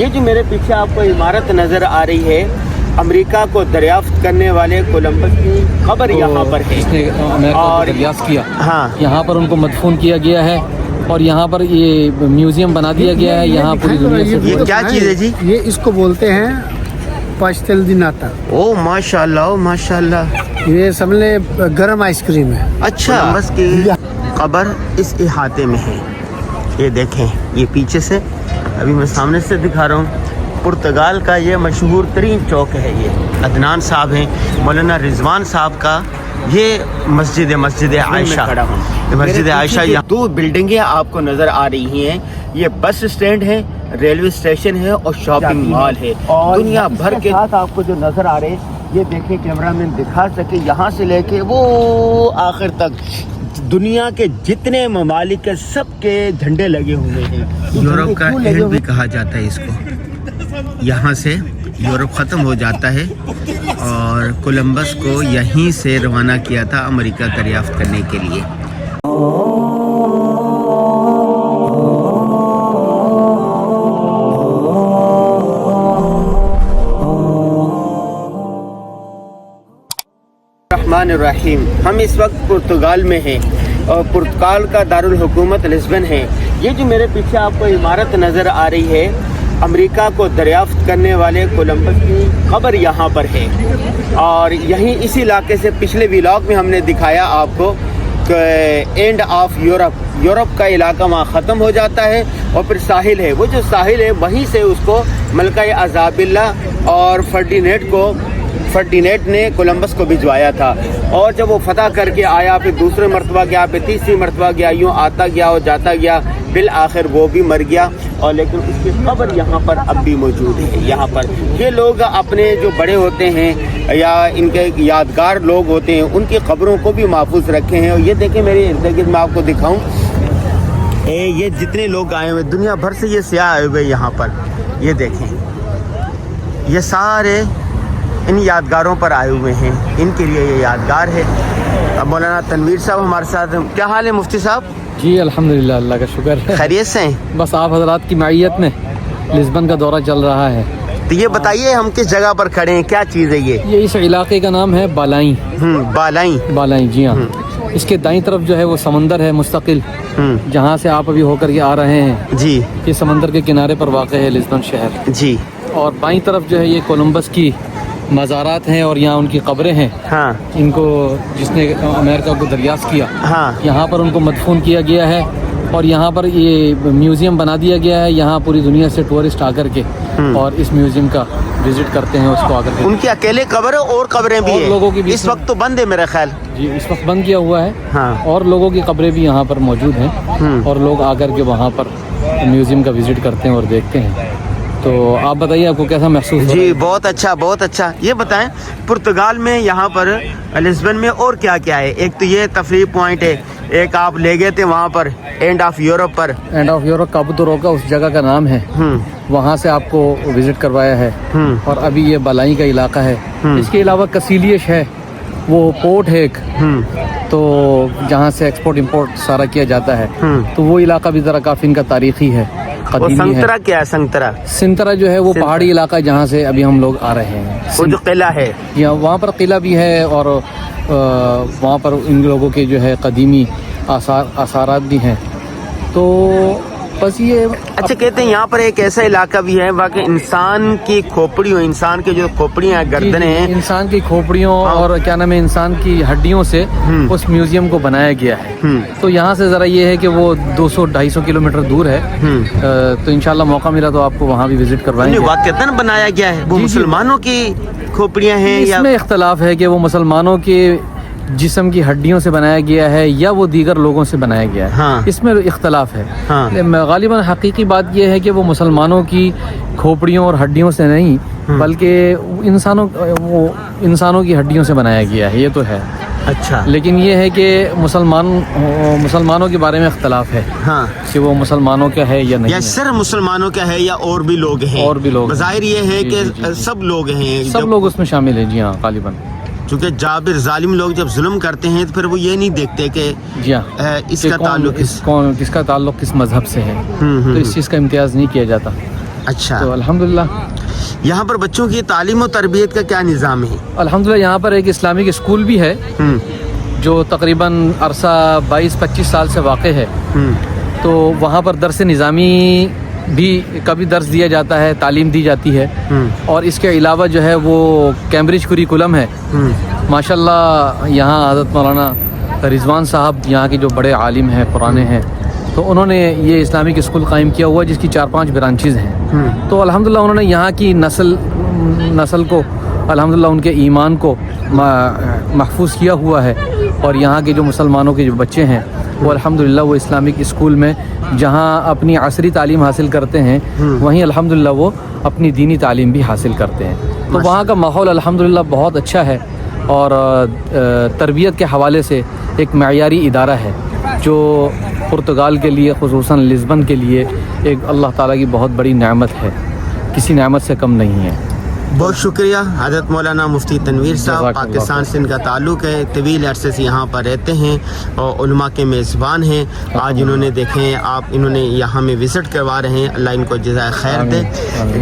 یہ جو میرے پیچھے آپ کو عمارت نظر آ رہی ہے، امریکہ کو دریافت کرنے والے کولمبس کی قبر یہاں پر ہے، جس نے امریکہ کو دریافت کیا، ہاں یہاں پر ان کو مدفون کیا گیا ہے اور یہاں پر یہ میوزیم بنا دیا گیا ہے. یہاں پوری دنیا سے یہ کیا چیز ہے جی؟ یہ اس کو بولتے ہیں پاشتل دی ناتا. او ماشاء اللہ، او ماشاء اللہ. یہ سمجھے گرم آئس کریم ہے. اچھا، کولمبس کی قبر اس احاطے میں ہے. یہ دیکھیں، یہ پیچھے سے ابھی میں سامنے سے دکھا رہا ہوں. پرتگال کا یہ مشہور ترین چوک ہے. یہ عدنان صاحب ہیں، مولانا رضوان صاحب کا یہ مسجد عائشہ. مسجد عائشہ، یہ دو بلڈنگیں آپ کو نظر آ رہی ہیں. یہ بس اسٹینڈ ہے، ریلوے اسٹیشن ہے اور شاپنگ مال ہے. دنیا بھر کے ساتھ آپ کو جو نظر آ رہے ہیں، یہ دیکھیں کیمرہ مین دکھا سکے، یہاں سے لے کے وہ آخر تک دنیا کے جتنے ممالک کے سب کے جھنڈے لگے ہوئے ہیں. یورپ کا اینڈ بھی کہا جاتا ہے اس کو. یہاں سے یورپ ختم ہو جاتا ہے اور کولمبس کو یہیں سے روانہ کیا تھا امریکہ دریافت کرنے کے لیے. الرحمن الرحیم. ہم اس وقت پرتگال میں ہیں اور پرتگال کا دارالحکومت لسبن ہے. یہ جو میرے پیچھے آپ کو عمارت نظر آ رہی ہے، امریکہ کو دریافت کرنے والے کولمبس کی قبر یہاں پر ہے. اور یہیں اسی علاقے سے پچھلے ولاگ میں ہم نے دکھایا آپ کو کہ اینڈ آف یورپ کا علاقہ وہاں ختم ہو جاتا ہے اور پھر ساحل ہے. وہ جو ساحل ہے وہیں سے اس کو ملکہ عذاب اللہ اور فرڈینیٹ نے کولمبس کو بھجوایا تھا. اور جب وہ فتح کر کے آیا، پھر دوسرے مرتبہ گیا، پھر تیسری مرتبہ گیا، یوں آتا گیا اور جاتا گیا، بالآخر وہ بھی مر گیا. اور لیکن اس کی قبر یہاں پر اب بھی موجود ہے. یہاں پر یہ لوگ اپنے جو بڑے ہوتے ہیں یا ان کے یادگار لوگ ہوتے ہیں، ان کی قبروں کو بھی محفوظ رکھے ہیں. اور یہ دیکھیں میرے ارد گرد میں آپ کو دکھاؤں، یہ جتنے لوگ آئے ہوئے دنیا بھر سے، یہ سیاح آئے ہوئے یہاں پر. یہ دیکھیں، یہ سارے ان یادگاروں پر آئے ہوئے ہیں. ان کے لیے یہ یادگار ہے. اب مولانا تنویر صاحب ہمارے ساتھ ہیں. کیا حال ہے مفتی صاحب؟ جی الحمدللہ، اللہ کا شکر ہے. خیریت سے ہیں؟ بس آپ حضرات کی معیت میں لسبن کا دورہ چل رہا ہے. تو یہ بتائیے ہم کس جگہ پر کھڑے ہیں، کیا چیز ہے یہ؟ اس علاقے کا نام ہے بالائیں. بالائیں، جی ہاں. اس کے دائیں طرف جو ہے وہ سمندر ہے مستقل، جہاں سے آپ ابھی ہو کر کے آ رہے ہیں. جی، یہ سمندر کے کنارے پر واقع ہے لسبن شہر. جی. اور بائیں طرف جو ہے یہ کولمبس کی مزارات ہیں اور یہاں ان کی قبریں ہیں. ہاں. ان کو جس نے امریکہ کو دریافت کیا، ہاں. یہاں پر ان کو مدفون کیا گیا ہے اور یہاں پر یہ میوزیم بنا دیا گیا ہے. یہاں پوری دنیا سے ٹورسٹ آ کر کے اور اس میوزیم کا وزٹ کرتے ہیں. اس کو آ کر کے ان کی اکیلے قبر ہے اور قبریں بھی اور ہیں؟ لوگوں کی بھی اس وقت تو بند ہے میرا خیال. جی اس وقت بند کیا ہوا ہے. ہاں. اور لوگوں کی قبریں بھی یہاں پر موجود ہیں اور لوگ آ کر کے وہاں پر میوزیم کا وزٹ کرتے ہیں اور دیکھتے ہیں. تو آپ بتائیے آپ کو کیسا محسوس ہو رہا ہے؟ جی بہت اچھا، بہت اچھا. یہ بتائیں پرتگال میں یہاں پر لسبن میں اور کیا کیا ہے؟ ایک تو یہ تفریح پوائنٹ ہے، ایک آپ لے گئے تھے وہاں پر اینڈ آف یورپ پر. اینڈ آف یورپ کابو روکا اس جگہ کا نام ہے. وہاں سے آپ کو وزٹ کروایا ہے. اور ابھی یہ بالائیں کا علاقہ ہے. اس کے علاوہ کسیلیش ہے، وہ پورٹ ہے ایک، تو جہاں سے ایکسپورٹ امپورٹ سارا کیا جاتا ہے. تو وہ علاقہ بھی ذرا کافی ان کا تاریخی ہے، قدیمی ہے. سنترا کیا ہے؟ سنترا جو ہے وہ پہاڑی علاقہ ہے جہاں سے ابھی ہم لوگ آ رہے ہیں. وہ جو قلعہ ہے، وہاں پر قلعہ بھی ہے اور وہاں پر ان لوگوں کے جو ہے قدیمی آثارات بھی ہیں. تو بس یہ اچھا کہتے ہیں یہاں پر ایک ایسا علاقہ بھی ہے وہاں کے انسان کی کھوپڑیوں، انسان کے جو کھوپڑیاں گردنیں ہیں، انسان کی کھوپڑیوں اور کیا نام ہے انسان کی ہڈیوں سے اس میوزیم کو بنایا گیا ہے. تو یہاں سے ذرا یہ ہے کہ وہ 200-250 کلومیٹر دور ہے. تو انشاءاللہ موقع ملا تو آپ کو وہاں بھی وزٹ کروائیں گے. واقعتاً بنایا گیا ہے؟ وہ مسلمانوں کی کھوپڑیاں ہیں یا اس میں اختلاف ہے کہ وہ مسلمانوں کے جسم کی ہڈیوں سے بنایا گیا ہے یا وہ دیگر لوگوں سے بنایا گیا ہے؟ اس میں اختلاف ہے. غالباً حقیقی بات یہ ہے کہ وہ مسلمانوں کی کھوپڑیوں اور ہڈیوں سے نہیں بلکہ انسانوں کی ہڈیوں سے بنایا گیا ہے. یہ تو ہے. اچھا. لیکن یہ ہے کہ مسلمانوں کے بارے میں اختلاف ہے کہ وہ مسلمانوں کا ہے یا نہیں. یا صرف مسلمانوں کا ہے یا اور بھی لوگ ہیں؟ اور بھی لوگ. ظاہر یہ ہے کہ سب لوگ ہیں، سب لوگ اس میں شامل ہیں. جی ہاں غالباً. چونکہ جابر ظالم لوگ جب ظلم کرتے ہیں تو پھر وہ یہ نہیں دیکھتے کہ جی ہاں اس کا تعلق کس کا تعلق کس مذہب سے ہے. تو اس چیز کا امتیاز نہیں کیا جاتا. अच्छा, तो अल्हम्दुलिल्लाह यहाँ पर बच्चों की तालीम और तरबियत का क्या निज़ाम है? अल्हम्दुलिल्लाह यहाँ पर एक इस्लामिक स्कूल भी है जो तकरीबन अरसा 22-25 साल से वाक़ है। तो वहाँ पर दर्स निज़ामी भी कभी दर्स दिया जाता है, तालीम दी जाती है। और इसके अलावा जो है वो कैम्ब्रिज कुरिकुलम है माशाल्लाह। यहाँ हज़रत मौलाना रिजवान साहब यहाँ के जो बड़े आलिम हैं, पुराने हैं, तो उन्होंने ये इस्लामिक स्कूल कायम किया हुआ जिसकी 4-5 ब्रांचेज़ हैं। तो अल्हम्दुलिल्लाह उन्होंने यहाँ की नस्ल को अल्हम्दुलिल्लाह उनके ईमान को महफूज किया हुआ है। और यहाँ के जो मुसलमानों के जो बच्चे हैं वो अल्हम्दुलिल्लाह वो इस्लामिक स्कूल में जहाँ अपनी असरी तालीम हासिल करते हैं वहीं अल्हम्दुलिल्लाह वो अपनी दीनी तालीम भी हासिल करते हैं। तो वहाँ का माहौल अल्हम्दुलिल्लाह बहुत अच्छा है और तरबियत के हवाले से एक मयारी इदारा है जो पुर्तगाल के लिए खुसूसन लिस्बन के लिए एक अल्लाह ताला की बहुत बड़ी नेमत है, किसी नेमत से कम नहीं है। बहुत शुक्रिया हज़रत मौलाना मुफ्ती तनवीर साहब, पाकिस्तान से इनका ताल्लुक़ है, तवील अरसे से यहाँ पर रहते हैं और उलमा के मेज़बान हैं। आज इन्होंने देखें आप इन्होंने यहाँ में विज़िट करवा रहे हैं, अल्लाह इनको जज़ाए खैर दे।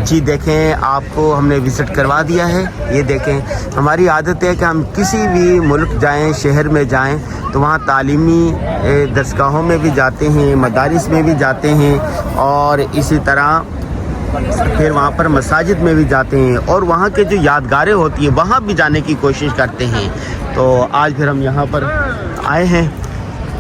जी देखें आपको हमने विज़िट करवा दिया है। ये देखें हमारी आदत है कि हम किसी भी मुल्क जाएँ, शहर में जाएँ तो वहाँ तालीमी दरसगाहों में भी जाते हैं, मदारिस में भी जाते हैं और इसी तरह फिर वहाँ पर मसाजिद में भी जाते हैं और वहाँ के जो यादगारें होती हैं वहाँ भी जाने की कोशिश करते हैं। तो आज फिर हम यहाँ पर आए हैं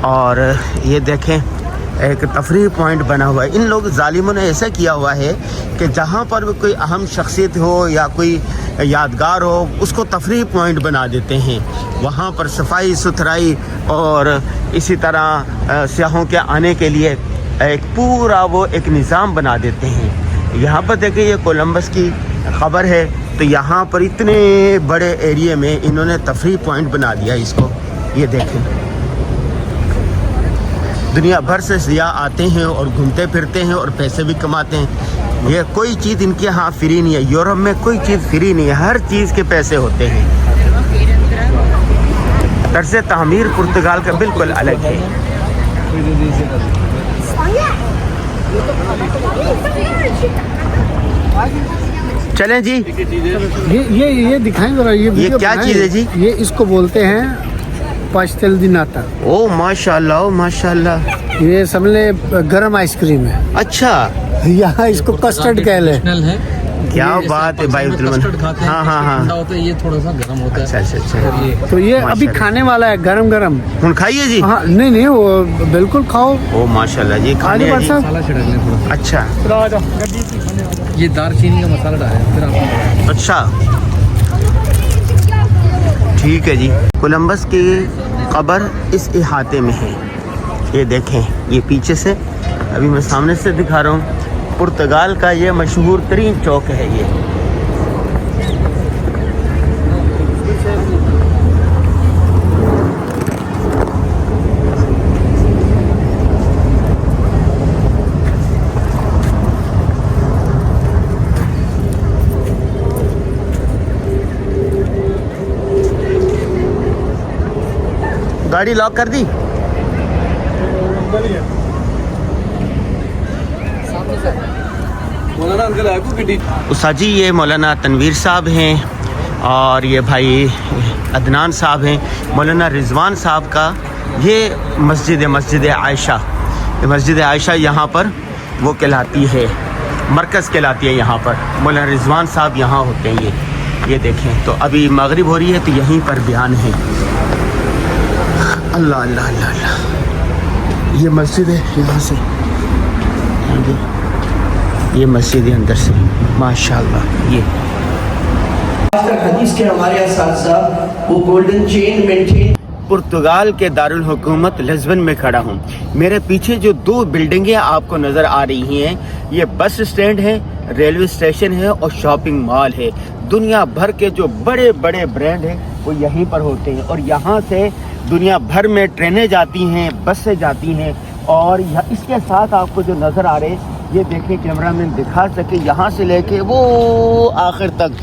और ये देखें एक तफरीह पॉइंट बना हुआ है। इन लोग जालिमों ने ऐसा किया हुआ है कि जहाँ पर भी कोई अहम शख्सियत हो या कोई यादगार हो उसको तफरीह पॉइंट बना देते हैं। वहाँ पर सफाई सुथराई और इसी तरह सियाहों के आने के लिए एक पूरा वो एक निज़ाम बना देते हैं। यहाँ पर देखिए ये कोलंबस की खबर है, तो यहाँ पर इतने बड़े एरिया में इन्होंने तफरीह पॉइंट बना दिया इसको। ये देखें दुनिया भर से सियाह आते हैं और घूमते फिरते हैं और पैसे भी कमाते हैं। ये कोई चीज़ इनके यहाँ फ्री नहीं है, यूरोप में कोई चीज़ फ्री नहीं है, हर चीज़ के पैसे होते हैं। तर्ज़ तामीर पुर्तगाल का बिल्कुल अलग है। चलें जी, ये दिखाएं जरा, ये क्या चीज़ है जी? ये इसको बोलते हैं पास्टेल दी नाता। ओ माशाल्लाह, ओ माशाल्लाह, ये सबले गरम आइसक्रीम है। अच्छा, यहाँ इसको कस्टर्ड कह ले। क्या बात है भाई। हाँ हाँ हाँ, ये थोड़ा सा गर्म होता है। अच्छा अच्छा अच्छा, तो ये अभी खाने वाला है गरम गरम। हुन खाइए जी। हाँ नहीं वो बिल्कुल खाओ। ओ माशाल्लाह जी, खाने हैं जी। मसाला छिड़क लें थोड़ा। अच्छा ये दारचीनी का मसाला डालें फिर आप। अच्छा ठीक है जी। कोलंबस की कब्र इस इहाते में है। ये देखें, ये पीछे से अभी मैं सामने से दिखा रहा हूँ। पुर्तगाल का ये मशहूर तरीन चौक है ये। गाड़ी लॉक कर दी। उस्ताद जी ये मौलाना तनवीर साहब हैं और ये भाई अदनान साहब हैं। मौलाना रिजवान साहब का ये मस्जिद आयशा, मस्जिद आयशा यहाँ पर वो कहलाती है, मरकज़ कहलाती है यहाँ पर। मौलाना रिजवान साहब यहाँ होते हैं। ये देखें, तो अभी मगरिब हो रही है तो यहीं पर बयान है। अल्लाह अल्लाह अल्लाह अल्लाह, ये मस्जिद है यहाँ से, ये मस्जिद है अंदर से माशाअल्लाह। ये हदीस के हमारे साथ वो गोल्डन चेन मेंटेन। पुर्तगाल के दारुल हुकूमत लिस्बन में खड़ा हूँ। मेरे पीछे जो दो बिल्डिंगें आपको नज़र आ रही हैं, ये बस स्टैंड है, रेलवे स्टेशन है और शॉपिंग मॉल है। दुनिया भर के जो बड़े बड़े ब्रांड हैं वो यहीं पर होते हैं और यहाँ से दुनिया भर में ट्रेनें जाती हैं, बसें जाती हैं। और इसके साथ आपको जो नज़र आ रहे, ये देखें कैमरामैन दिखा सके, यहाँ से लेके वो आखिर तक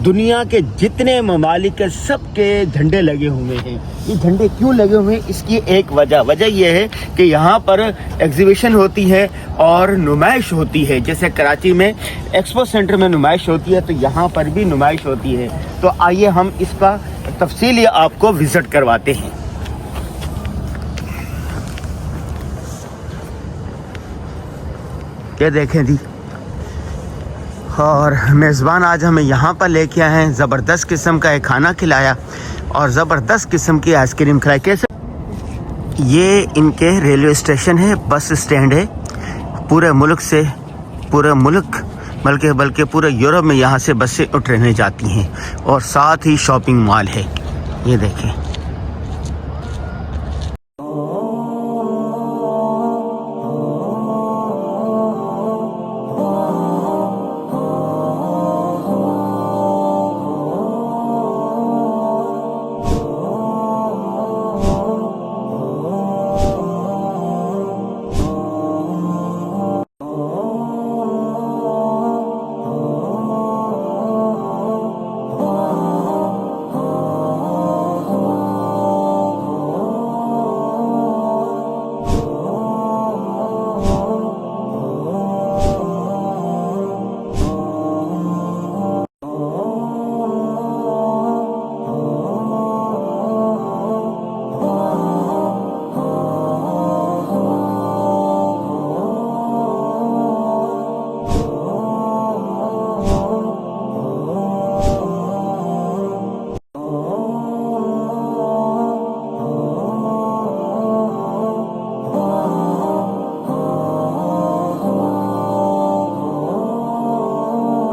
दुनिया के जितने ममालिक के सबके झंडे लगे हुए हैं। ये झंडे क्यों लगे हुए हैं, इसकी एक वजह यह है कि यहाँ पर एग्जीबिशन होती है और नुमाइश होती है। जैसे कराची में एक्सपो सेंटर में नुमाइश होती है, तो यहाँ पर भी नुमाइश होती है। तो आइए हम इसका तफसीली आपको विजिट करवाते हैं। ये देखें जी, और मेज़बान आज हमें यहाँ पर लेके आए हैं। ज़बरदस्त किस्म का एक खाना खिलाया और ज़बरदस्त किस्म की आइसक्रीम खिलाई। कैसे, ये इनके रेलवे स्टेशन है, बस स्टैंड है। पूरे मुल्क बल्कि पूरे यूरोप में यहाँ से बसें उतरने जाती हैं और साथ ही शॉपिंग मॉल है। ये देखें,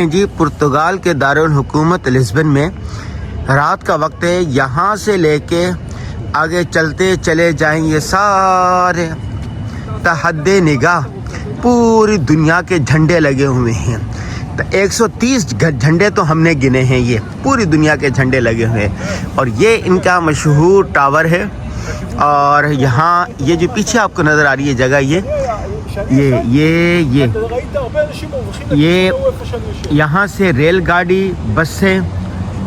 जी पुर्तगाल के दारुल हुकूमत लिस्बन में रात का वक्त है। यहाँ से लेके आगे चलते चले जाएंगे सारे तहद्दे निगाह पूरी दुनिया के झंडे लगे हुए हैं। तो 130 झंडे तो हमने गिने हैं, ये पूरी दुनिया के झंडे लगे हुए हैं। और ये इनका मशहूर टावर है। और यहाँ ये जो पीछे आपको नज़र आ रही है जगह, ये यहाँ से रेलगाड़ी बसें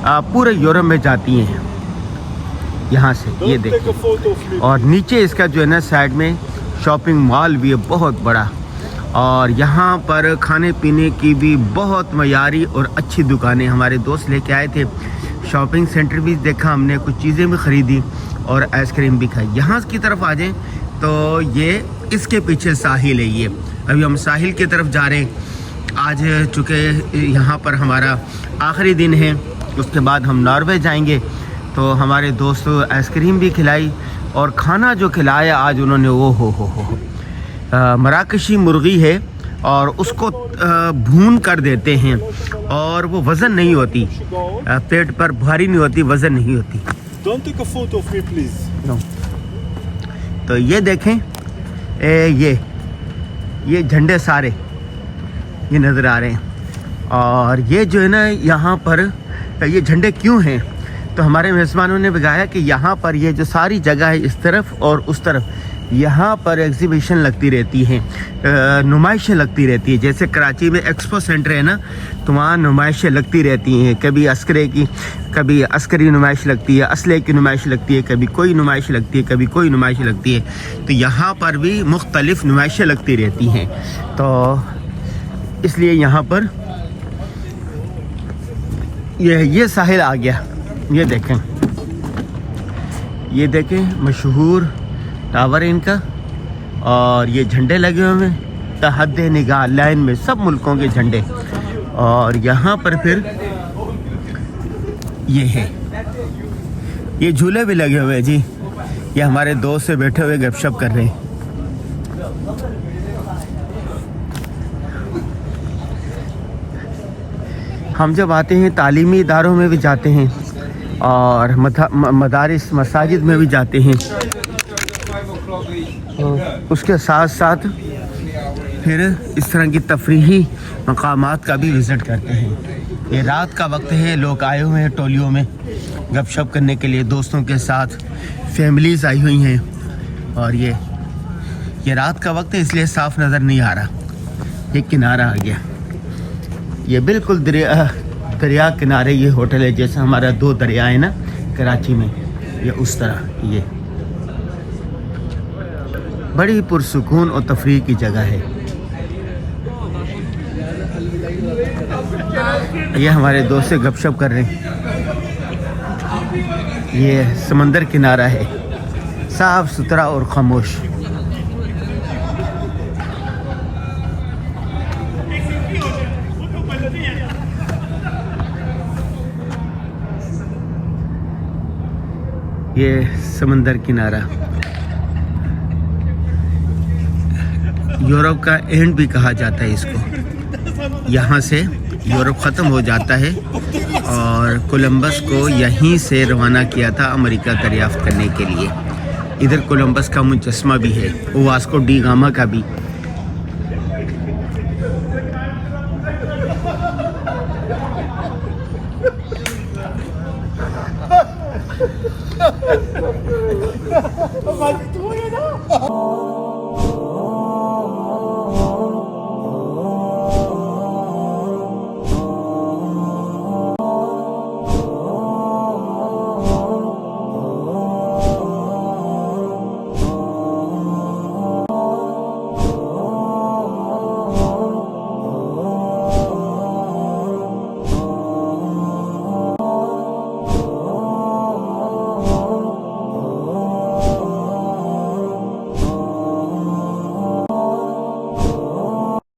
पूरे यूरोप में जाती हैं यहाँ से। ये देखिए, और नीचे इसका जो है ना साइड में शॉपिंग मॉल भी है बहुत बड़ा। और यहाँ पर खाने पीने की भी बहुत मयारी और अच्छी दुकानें हमारे दोस्त लेके आए थे। शॉपिंग सेंटर भी देखा हमने, कुछ चीज़ें भी ख़रीदी और आइसक्रीम भी खाई। यहाँ की तरफ आ जाएं तो ये इसके पीछे साहिल है। ये अभी हम साहिल की तरफ जा रहे हैं। आज चूँकि यहाँ पर हमारा आखिरी दिन है, उसके बाद हम नॉर्वे जाएंगे। तो हमारे दोस्त आइसक्रीम भी खिलाई और खाना जो खिलाया आज उन्होंने वो हो मराकशी मुर्गी है और उसको भून कर देते हैं और वो वज़न नहीं होती, पेट पर भारी नहीं होती, वज़न नहीं होती। Don't take a photo of me, please. No. तो ये देखें, ये झंडे सारे ये नज़र आ रहे हैं। और ये जो है ना यहाँ पर ये झंडे क्यों हैं, तो हमारे मेज़बानों ने बताया कि यहाँ पर ये जो सारी जगह है इस तरफ और उस तरफ, यहाँ पर एग्जीबिशन लगती रहती हैं, नुमाइशें लगती रहती है। जैसे कराची में एक्सपो सेंटर है ना, तो वहाँ नुमाइशें लगती रहती हैं। कभी अस्करी नुमाइश लगती है, असले की नुमाइश लगती है, कभी कोई नुमाइश लगती है, कभी कोई नुमाइश लगती है। तो यहाँ पर भी मुख्तलिफ नुमाइशें लगती रहती हैं। तो इसलिए यहाँ पर ये साहिल आ गया। ये देखें मशहूर टावर है इनका। और ये झंडे लगे हुए हैं तहद्दे निगाह लाइन में, सब मुल्कों के झंडे। और यहाँ पर फिर ये है, ये झूले भी लगे हुए हैं जी। ये हमारे दोस्त से बैठे हुए गपशप कर रहे हैं। हम जब आते हैं तालीमी इदारों में भी जाते हैं और मदारिस मसाजिद में भी जाते हैं, उसके साथ साथ फिर इस तरह की तफरीही मकामात का भी विज़िट करते हैं। ये रात का वक्त है, लोग आए हुए हैं टोलियों में गपशप करने के लिए, दोस्तों के साथ फैमिलीज़ आई हुई हैं। और ये रात का वक्त है इसलिए साफ़ नज़र नहीं आ रहा। एक किनारा आ गया, ये बिल्कुल دریا کنارے یہ ہوٹل ہے, جیسے ہمارا 2 دریا ہے نا کراچی میں, یہ اس طرح. یہ بڑی پرسکون اور تفریح کی جگہ ہے. یہ ہمارے دوست سے گپ شپ کر رہے ہیں. یہ سمندر کنارہ ہے, صاف ستھرا اور خاموش. یہ سمندر کنارہ یورپ کا اینڈ بھی کہا جاتا ہے اس کو. یہاں سے یورپ ختم ہو جاتا ہے اور کولمبس کو یہیں سے روانہ کیا تھا امریکہ دریافت کرنے کے لیے. ادھر کولمبس کا مجسمہ بھی ہے, واسکو ڈی گاما کا بھی.